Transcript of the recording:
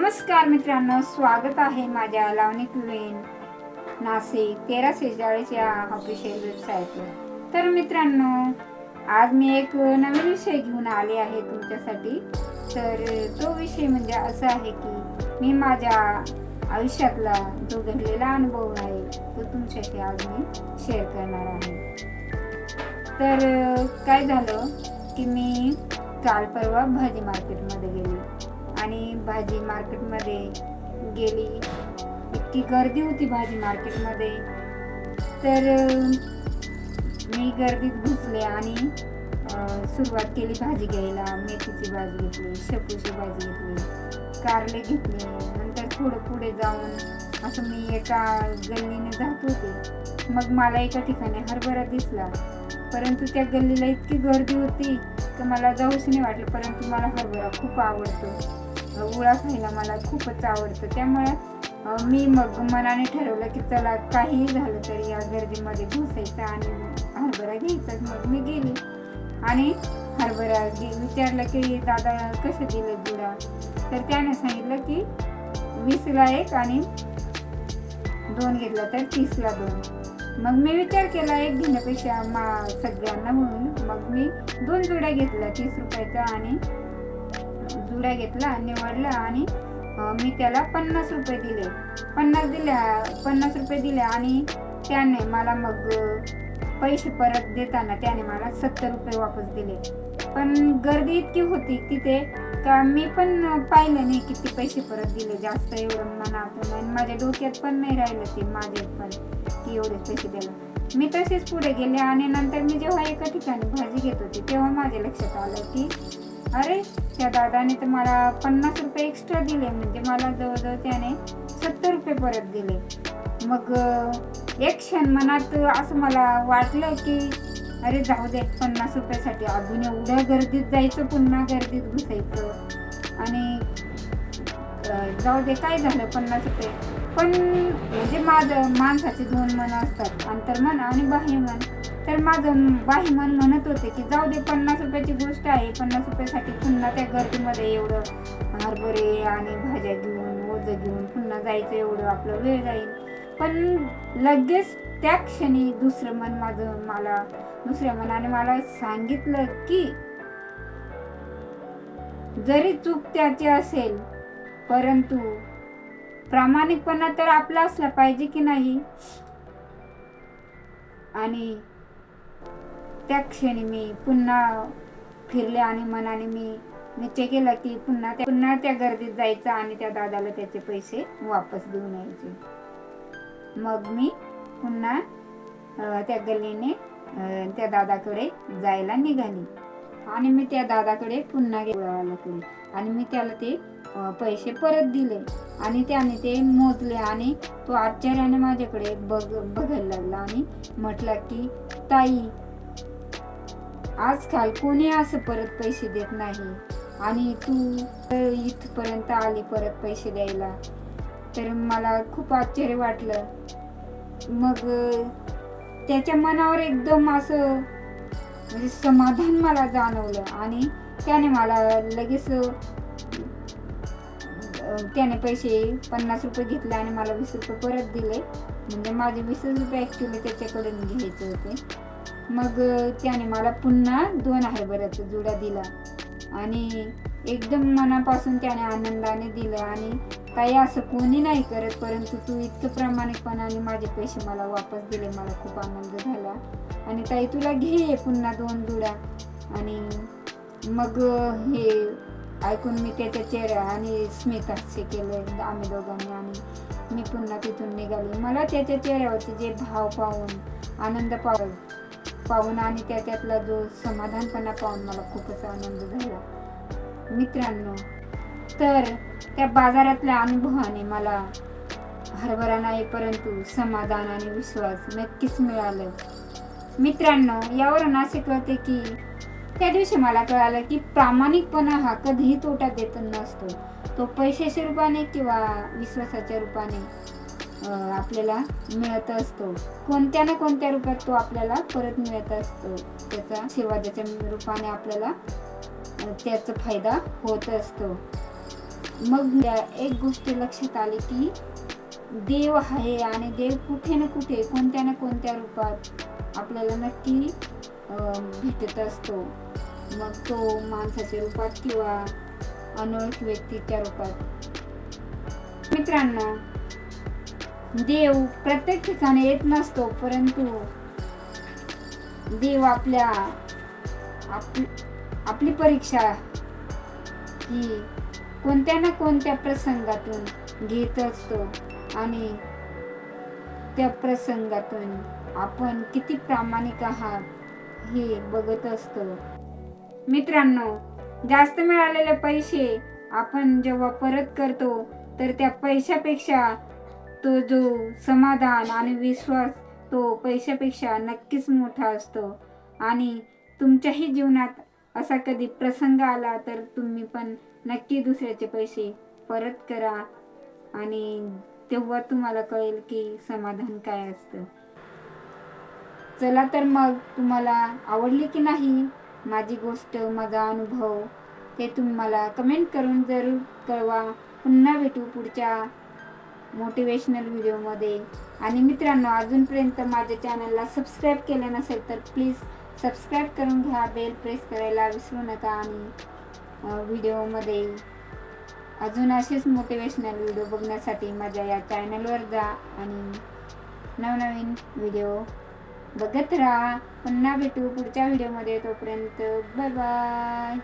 नमस्कार मित्रांनो, स्वागत आहे माझ्या लावणी क्वीन नाशिक 1346 या ऑफिशियल वेबसाईटवर। तर मित्रांनो, आज मी एक नवीन विषय घेऊन आले आहे तुमच्यासाठी। तर तो विषय म्हणजे असा आहे की मी माझ्या आयुष्यातला जो घडलेला अनुभव आहे तो तुमच्याशी आज मी शेअर करणार आहे। तर काय झालं की मी काल परवा भाजी मार्केटमध्ये गेली आणि भाजी मार्केटमध्ये गेली, इतकी गर्दी होती भाजी मार्केटमध्ये। तर मी गर्दीत घुसले आणि सुरुवात केली भाजी घ्यायला। मेथीची भाजी घेतली, शेपूची भाजी घेतली, कारले घेतले। नंतर थोडं पुढे जाऊन असं मी एका गल्लीने जात होते, मग मला एका ठिकाणी हरभरा दिसला, परंतु त्या गल्लीला इतकी गर्दी होती की मला जाऊच नाही वाटलं। परंतु मला हरभरा खूप आवडतो, गुळा खायला मला खूपच आवडतं, त्यामुळे मी मग मनाने ठरवलं की चला काहीही झालं तरी या गर्दीमध्ये घुसायचं आणि हरभरा घ्यायचा। मग मी गेली आणि हरभरा विचारलं की दादा कसं दिलं जुडा, तर त्याने सांगितलं की 20ला 1 आणि 2 घेतला तर 30ला 2। मग मी विचार केला एक घेण्यापेक्षा सगळ्यांना म्हणून मग मी 2 जुड्या घेतल्या 30 रुपयाचा आणि जुड्या घेतला, निवडला आणि मी त्याला 50 रुपये दिले। 50 रुपये दिले आणि त्याने मला मग पैसे परत देताना त्याने मला 70 रुपये वापस दिले। पण गर्दी इतकी होती तिथे का मी पण पाहिलं नाही किती पैसे परत दिले, जास्त एवढं मनातून आणि माझ्या डोक्यात पण नाही राहिलं ते माझे पण की एवढे पैसे द्यायला। मी तसेच पुढे गेले आणि नंतर मी जेव्हा एका ठिकाणी भाजी घेत होते तेव्हा माझ्या लक्षात आलं की अरे त्या दादाने तर मला 50 रुपये एक्स्ट्रा दिले, म्हणजे मला जवळजवळ त्याने 70 रुपये परत दिले। मग एक क्षण मनात असं मला वाटलं की अरे जाऊ दे, 50 रुपयासाठी अजून एवढ्या गर्दीत जायचं, पुन्हा गर्दीत घुसायचं आणि जाऊ दे काय झालं 50 रुपये। पण म्हणजे माझं माणसाचे 2 मन असतात, अंतर्मन आणि बाह्यमन। तर माझं बाह्यमन म्हणत होते की जाऊ दे 50 रुपयाची गोष्ट आहे, 50 रुपयासाठी पुन्हा त्या गर्दीमध्ये एवढं हरभरे आणि भाज्या घेऊन ओझं घेऊन पुन्हा जायचं, एवढं आपलं वेळ जाईल। पण लगेच त्या क्षणी दुसऱ्या मनाने मला सांगितलं की जरी चूक त्याची असेल परंतु प्रामाणिकपणा तर आपला असला पाहिजे की नाही। आणि त्या क्षणी मी पुन्हा फिरले आणि मनाने मी निश्चय केला की पुन्हा त्या गर्दीत जायचं आणि त्या दादाला त्याचे पैसे वापस देऊन यायचे। मग मी पुन्हा त्या गल्लीने त्या दादाकडे जायला निघाली आणि मी त्या दादाकडे पुन्हा गेले आणि मी त्याला ते पैसे परत दिले आणि त्याने ते मोजले आणि तो आश्चर्याने माझ्याकडे बघायला लागला आणि म्हटला की ताई, आजकाल कोणी असं परत पैसे देत नाही आणि तू इथपर्यंत आली परत पैसे द्यायला। तर मला खूप आश्चर्य वाटलं। मग त्याच्या मनावर एकदम असं म्हणजे समाधान मला जाणवलं आणि त्याने मला लगेच त्याने पैसे 50 रुपये घेतले आणि मला 20 रुपये परत दिले, म्हणजे माझे 20 रुपये ॲक्च्युली त्याच्याकडून घ्यायचे होते। मग त्याने मला पुन्हा 2 हरभऱ्याचा जुडा दिला आणि एकदम मनापासून त्याने आनंदाने दिलं आणि काही असं कोणी नाही करत, परंतु तू इतकं प्रामाणिकपणाने माझे पैसे मला वापस दिले, मला खूप आनंद झाला आणि ताई तुला घे पुन्हा 2 जुड्या। आणि मग हे ऐकून मी त्याच्या चेहरा आणि स्मित हास्य केलं आम्ही दोघांनी आणि मी पुन्हा तिथून निघाली। मला त्याच्या चेहऱ्यावरचे जे भाव पाहून, आनंद पाहून आणि त्याच्यातला जो समाधानपणा पाहून मला खूपच आनंद झाला मित्रांनो। तर त्या बाजारातल्या अनुभवाने मला हरभरा नाही परंतु समाधान आणि विश्वास नक्कीच मिळालं मित्रांनो। यावरून असे कळते की त्या दिवशी मला कळालं की प्रामाणिकपणा हा कधीही तोटा देत नसतो, तो पैशाच्या रूपाने किंवा विश्वासाच्या रूपाने आपल्याला मिळत असतो, कोणत्या ना कोणत्या रूपात तो आपल्याला परत मिळत असतो। त्याचा आशीर्वादाच्या रूपाने आपल्याला त्याचा फायदा होत असतो। मग एक गोष्ट लक्षात आली की देव आहे आणि देव कुठे ना कुठे कोणत्या ना कोणत्या रूपात आपल्याला नक्की भेटत असतो. मग तो माणसाच्या रूपात किंवा अनोळखी व्यक्तीच्या रूपात. मित्रांनो, देव प्रत्येक ठिकाणी येत नसतो, परंतु देव आपली परीक्षा ही कोणत्या ना कोणत्या प्रसंगातून घेत असतो आणि त्या प्रसंगातून आपण किती प्रामाणिक आहात हे बघत असतो. मित्रांनो, जास्त मिळालेले पैसे आपण जेव्हा परत करतो तर त्या पैशापेक्षा तो जो समाधान आणि विश्वास तो पैशापेक्षा नक्कीच मोठा असतो. आणि तुमच्याही जीवनात असा कधी प्रसंग आला तर तुम्ही पण नक्की दुसऱ्याचे पैसे परत करा आणि तेव्हा तुम्हाला कळेल की समाधान काय असतं. चला तर मग, तुम्हाला आवडली की नाही माझी गोष्ट, माझा अनुभव, ते तुम्ही मला कमेंट करून जरूर कळवा. पुन्हा भेटू पुढच्या मोटिवेशनल व्हिडिओमध्ये. आणि मित्रांनो, अजूनपर्यंत माझ्या चॅनलला सबस्क्राईब केलं नसेल तर प्लीज सबस्क्राईब करून घ्या. बेल प्रेस करायला विसरू नका. आणि व्हिडिओमध्ये अजून असेच मोटिवेशनल व्हिडिओ बघण्यासाठी माझ्या या चॅनलवर जा आणि नवनवीन व्हिडिओ बघत राहा. पुन्हा भेटू पुढच्या व्हिडिओमध्ये. तोपर्यंत बाय बाय.